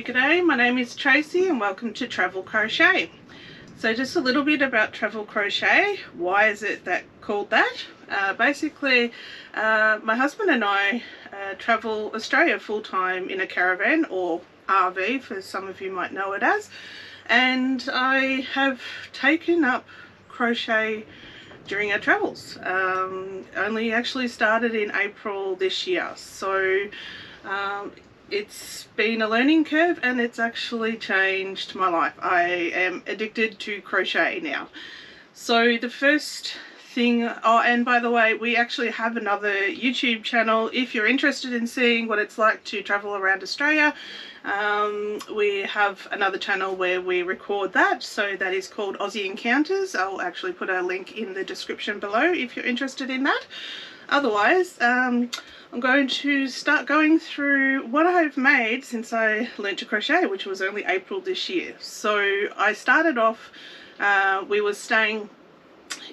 G'day, my name is Tracy and welcome to Travel Crochet. So just a little bit about Travel Crochet. Why is it called that? Basically, my husband and I travel Australia full-time in a caravan, or RV for some of you might know it as, and I have taken up crochet during our travels. Only actually started in April this year, so it's been a learning curve and it's actually changed my life. I am addicted to crochet now. So the first thing, oh, and by the way, we actually have another YouTube channel if you're interested in seeing what it's like to travel around Australia. We have another channel where we record that, so that is called Aussie Encounters. I'll actually put a link in the description below if you're interested in that. Otherwise, I'm going to start going through what I've made since I learned to crochet, which was only April this year. So I started off, we were staying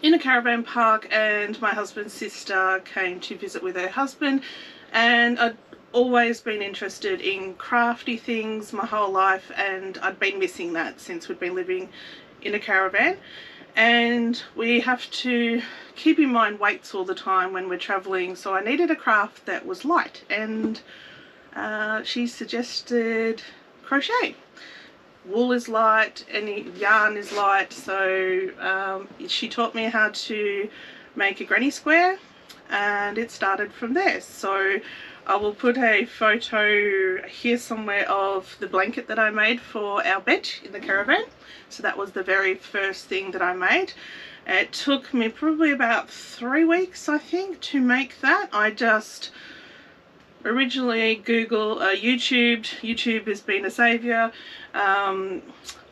in a caravan park and my husband's sister came to visit with her husband, and I'd always been interested in crafty things my whole life, and I'd been missing that since we'd been living in a caravan. And we have to keep in mind weights all the time when we're traveling, so I needed a craft that was light, and she suggested crochet. Wool is light, any yarn is light, so she taught me how to make a granny square, and it started from there. So I will put a photo here somewhere of the blanket that I made for our bed in the caravan. So that was the very first thing that I made. It took me probably about 3 weeks, I think, to make that. I just originally YouTubed. YouTube has been a saviour.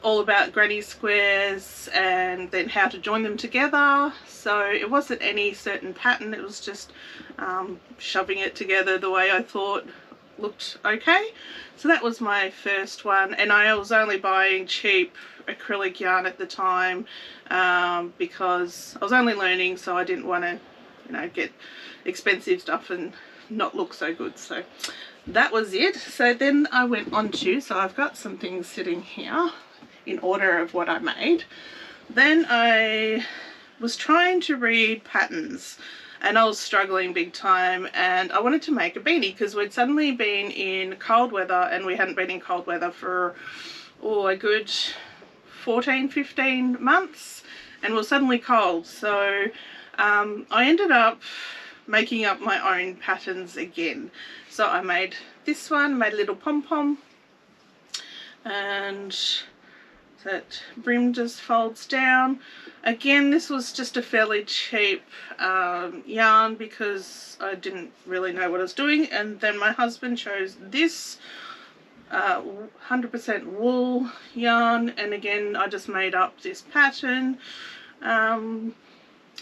All about granny squares and then how to join them together. So it wasn't any certain pattern, it was just shoving it together the way I thought looked okay. So that was my first one, and I was only buying cheap acrylic yarn at the time because I was only learning, so I didn't want to, get expensive stuff and not look so good. So that was it. So then I went on to, so I've got some things sitting here in order of what I made. Then I was trying to read patterns and I was struggling big time, and I wanted to make a beanie because we'd suddenly been in cold weather and we hadn't been in cold weather for a good 14-15 months, and we're suddenly cold. So I ended up making up my own patterns again. So I made this one, made a little pom-pom, and that brim just folds down. Again, this was just a fairly cheap yarn because I didn't really know what I was doing, and then my husband chose this 100% wool yarn, and again I just made up this pattern, and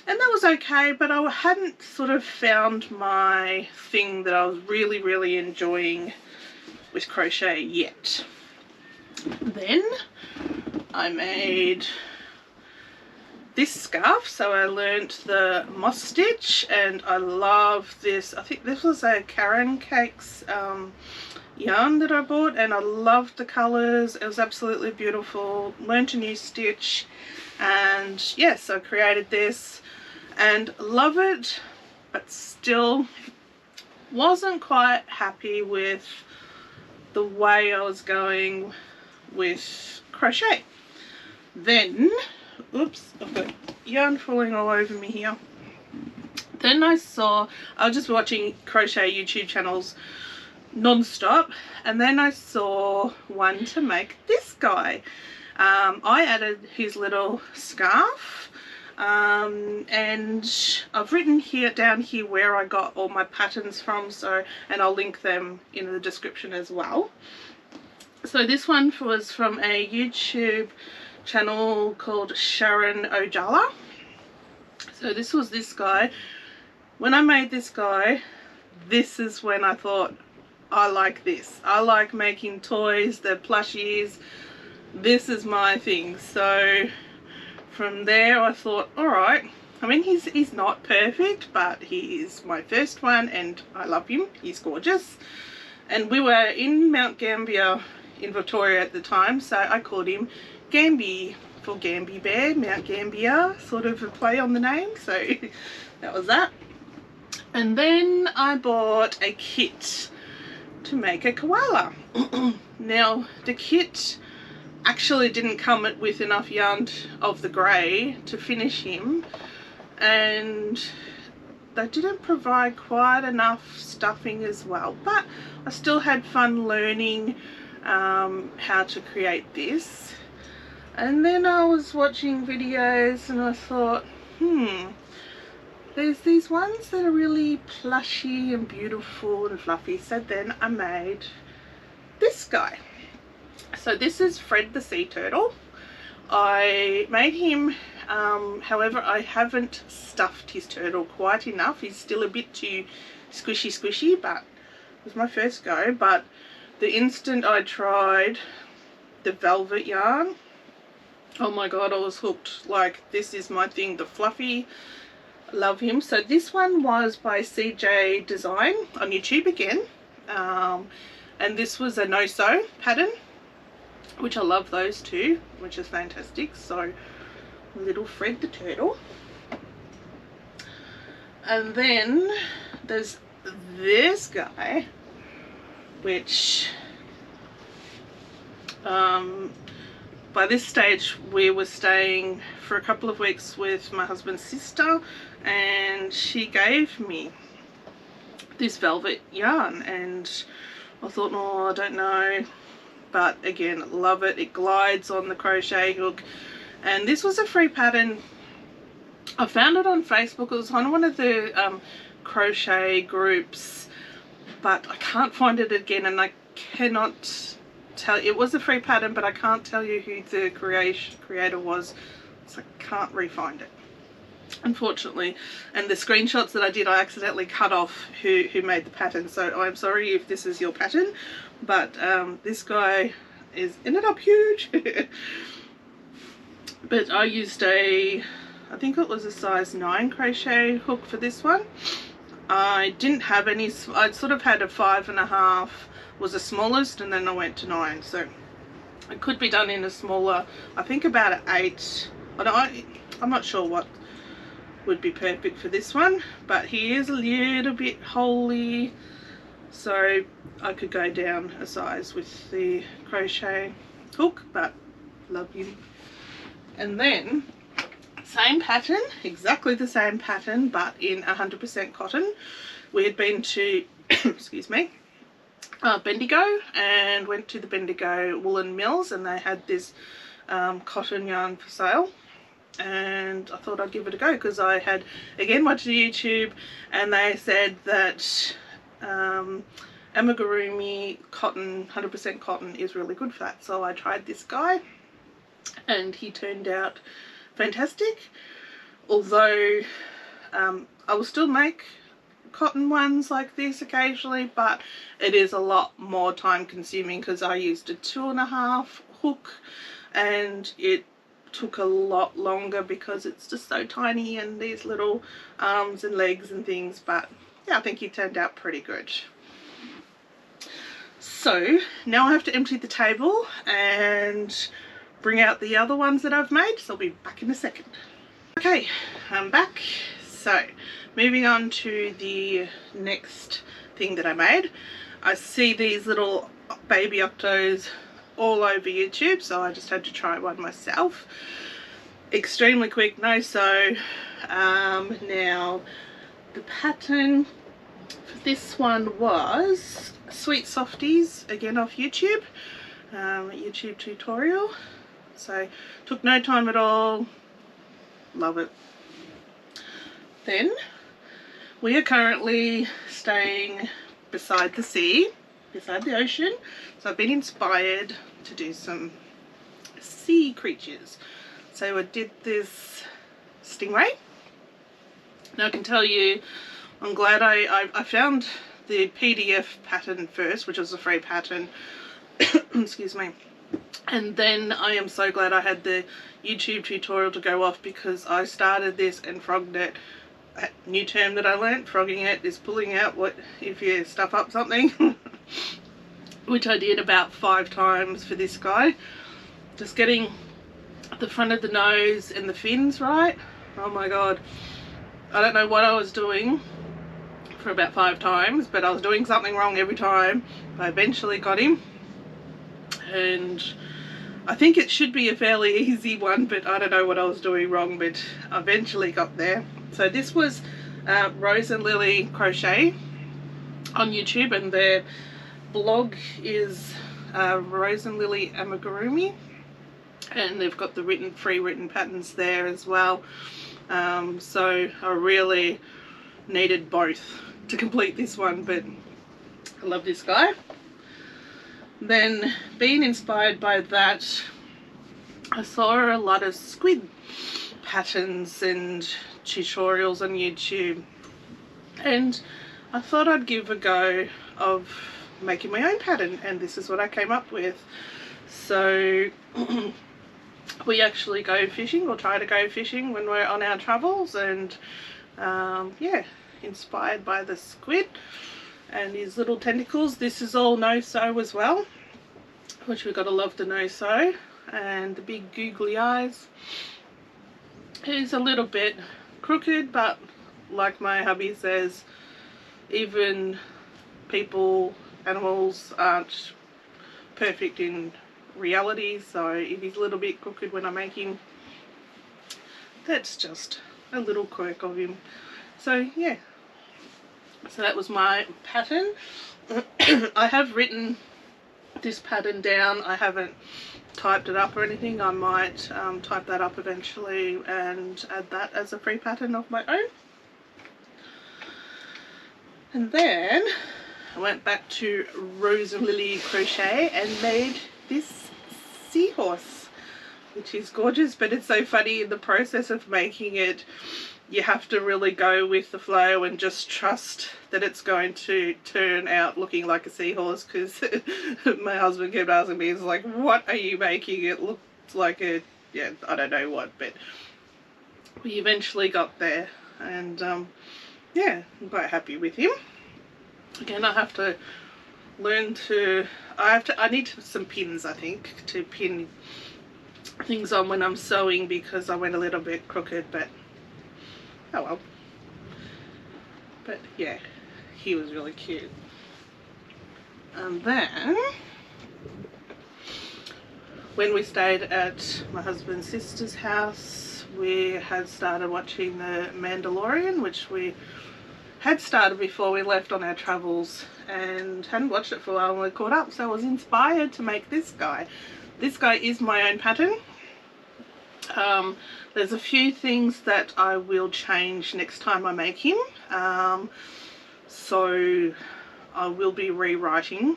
that was okay, but I hadn't sort of found my thing that I was really enjoying with crochet yet. Then I made this scarf. So I learnt the moss stitch, and I love this. I think this was a Karen Cakes yarn that I bought, and I loved the colours. It was absolutely beautiful. Learnt a new stitch, and yes, I created this and love it, but still wasn't quite happy with the way I was going with crochet. Then, oops, I've got yarn falling all over me here. Then I was just watching crochet YouTube channels non-stop, and then I saw one to make this guy. I added his little scarf, and I've written down here where I got all my patterns from, and I'll link them in the description as well. So this one was from a YouTube channel called Sharon Ojala. So this was this guy. When I made this guy, this is when I thought, I like this. I like making toys, the plushies. This is my thing. So from there I thought, alright, I mean he's not perfect, but he is my first one and I love him. He's gorgeous. And we were in Mount Gambier in Victoria at the time, so I called him Gamby for Gamby Bear, Mount Gambier, sort of a play on the name, so that was that. And then I bought a kit to make a koala. Now the kit actually didn't come with enough yarn of the grey to finish him, and they didn't provide quite enough stuffing as well, but I still had fun learning how to create this. And then I was watching videos and I thought, there's these ones that are really plushy and beautiful and fluffy, so then I made this guy. So this is Fred the sea turtle. I made him, however I haven't stuffed his turtle quite enough. He's still a bit too squishy, but it was my first go. But the instant I tried the velvet yarn, oh my god, I was hooked. Like, this is my thing, the fluffy. Love him. So this one was by CJ Design on YouTube again, and this was a no-sew pattern, which I love those too, which is fantastic. So little Fred the turtle. And then there's this guy, which by this stage we were staying for a couple of weeks with my husband's sister, and she gave me this velvet yarn, and I thought, oh, I don't know, but again, love it. It glides on the crochet hook, and this was a free pattern. I found it on Facebook. It was on one of the crochet groups, but I can't find it again, and I cannot tell. It was a free pattern, but I can't tell you who the creator was, so I can't re-find it, unfortunately. And the screenshots that I did, I accidentally cut off who made the pattern, so I'm sorry if this is your pattern, but this guy ended up huge. But I used I think it was a size 9 crochet hook for this one. I didn't have any, I sort of had a 5.5 was the smallest, and then I went to 9, so it could be done in a smaller, I think about an 8. I'm not sure what would be perfect for this one, but he is a little bit holy, so I could go down a size with the crochet hook, but love you. And then same pattern, exactly the same pattern, but in 100% cotton. We had been to excuse me, Bendigo, and went to the Bendigo woolen mills, and they had this cotton yarn for sale, and I thought I'd give it a go because I had again watched YouTube, and they said that Amigurumi cotton, 100% cotton, is really good for that. So I tried this guy, and he turned out fantastic. Although I will still make cotton ones like this occasionally, but it is a lot more time consuming because I used a 2.5 hook, and it took a lot longer because it's just so tiny and these little arms and legs and things. But yeah, I think he turned out pretty good. So now I have to empty the table and bring out the other ones that I've made, so I'll be back in a second. Okay, I'm back. So moving on to the next thing that I made. I see these little baby octos all over YouTube, so I just had to try one myself. Extremely quick, no sew. Now the pattern for this one was Sweet Softies, again off YouTube, YouTube tutorial. So took no time at all, love it. Then we are currently staying beside the sea, beside the ocean, so I've been inspired to do some sea creatures. So I did this stingray. Now I can tell you, I'm glad I found the PDF pattern first, which was a free pattern, excuse me, and then I am so glad I had the YouTube tutorial to go off, because I started this and frogged it. A new term that I learnt, frogging it is pulling out what if you stuff up something. which I did about 5 times for this guy. Just getting the front of the nose and the fins right. Oh my god, I don't know what I was doing for about 5 times, but I was doing something wrong every time. I eventually got him, and I think it should be a fairly easy one, but I don't know what I was doing wrong, but I eventually got there. So this was Rose and Lily Crochet on YouTube, and their blog is Rose and Lily Amigurumi, and they've got the free written patterns there as well. So I really needed both to complete this one, but I love this guy. Then, being inspired by that, I saw a lot of squid patterns and tutorials on YouTube, and I thought I'd give a go of making my own pattern, and this is what I came up with. So we actually go fishing, or try to go fishing when we're on our travels, and yeah, inspired by the squid and his little tentacles. This is all no-sew as well, which we've got to love the no-sew, and the big googly eyes. He's a little bit crooked, but like my hubby says, even people, animals aren't perfect in reality, so if he's a little bit crooked when I make him, that's just a little quirk of him. So yeah, so that was my pattern. I have written this pattern down. I haven't typed it up or anything. I might type that up eventually and add that as a free pattern of my own. And then I went back to Rose and Lily Crochet and made this seahorse, which is gorgeous, but it's so funny in the process of making it. You have to really go with the flow and just trust that it's going to turn out looking like a seahorse, because my husband kept asking me, he's like, what are you making? It looks like a, yeah, I don't know what, but we eventually got there, and yeah, I'm quite happy with him. Again, I have to learn to, I need some pins, I think, to pin things on when I'm sewing, because I went a little bit crooked, but oh well. But yeah, he was really cute. And then when we stayed at my husband's sister's house, we had started watching The Mandalorian, which we had started before we left on our travels and hadn't watched it for a while, and we caught up, so I was inspired to make this guy. This guy is my own pattern. There's a few things that I will change next time I make him, so I will be rewriting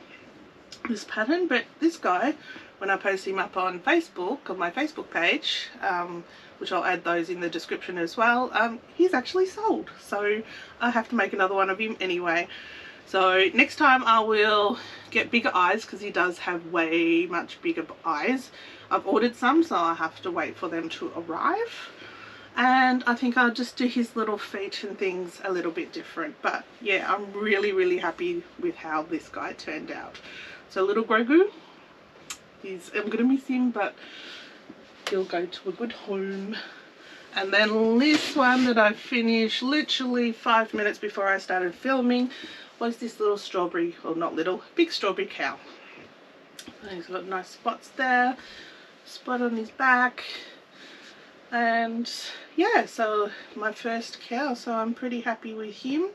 this pattern. But this guy, when I post him up on Facebook, on my Facebook page, which I'll add those in the description as well, he's actually sold, so I have to make another one of him anyway. So next time I will get bigger eyes, because he does have way much bigger eyes. I've ordered some, so I have to wait for them to arrive. And I think I'll just do his little feet and things a little bit different. But yeah, I'm really happy with how this guy turned out. So little Grogu, I'm going to miss him, but he'll go to a good home. And then this one that I finished literally 5 minutes before I started filming was this little strawberry, or not little, big strawberry cow. And he's got nice spots there, spot on his back, and yeah, so my first cow, so I'm pretty happy with him.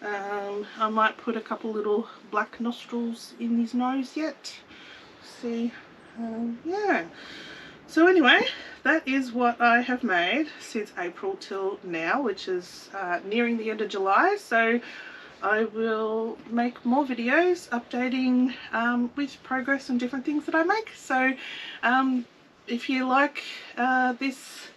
I might put a couple little black nostrils in his nose yet, see. Yeah, so anyway, that is what I have made since April till now, which is nearing the end of July. So I will make more videos updating with progress and different things that I make. So if you like these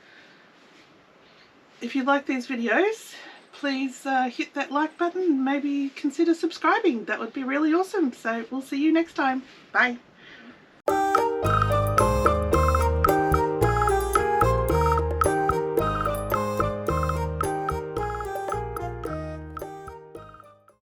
videos, please hit that like button and maybe consider subscribing. That would be really awesome. So we'll see you next time. Bye.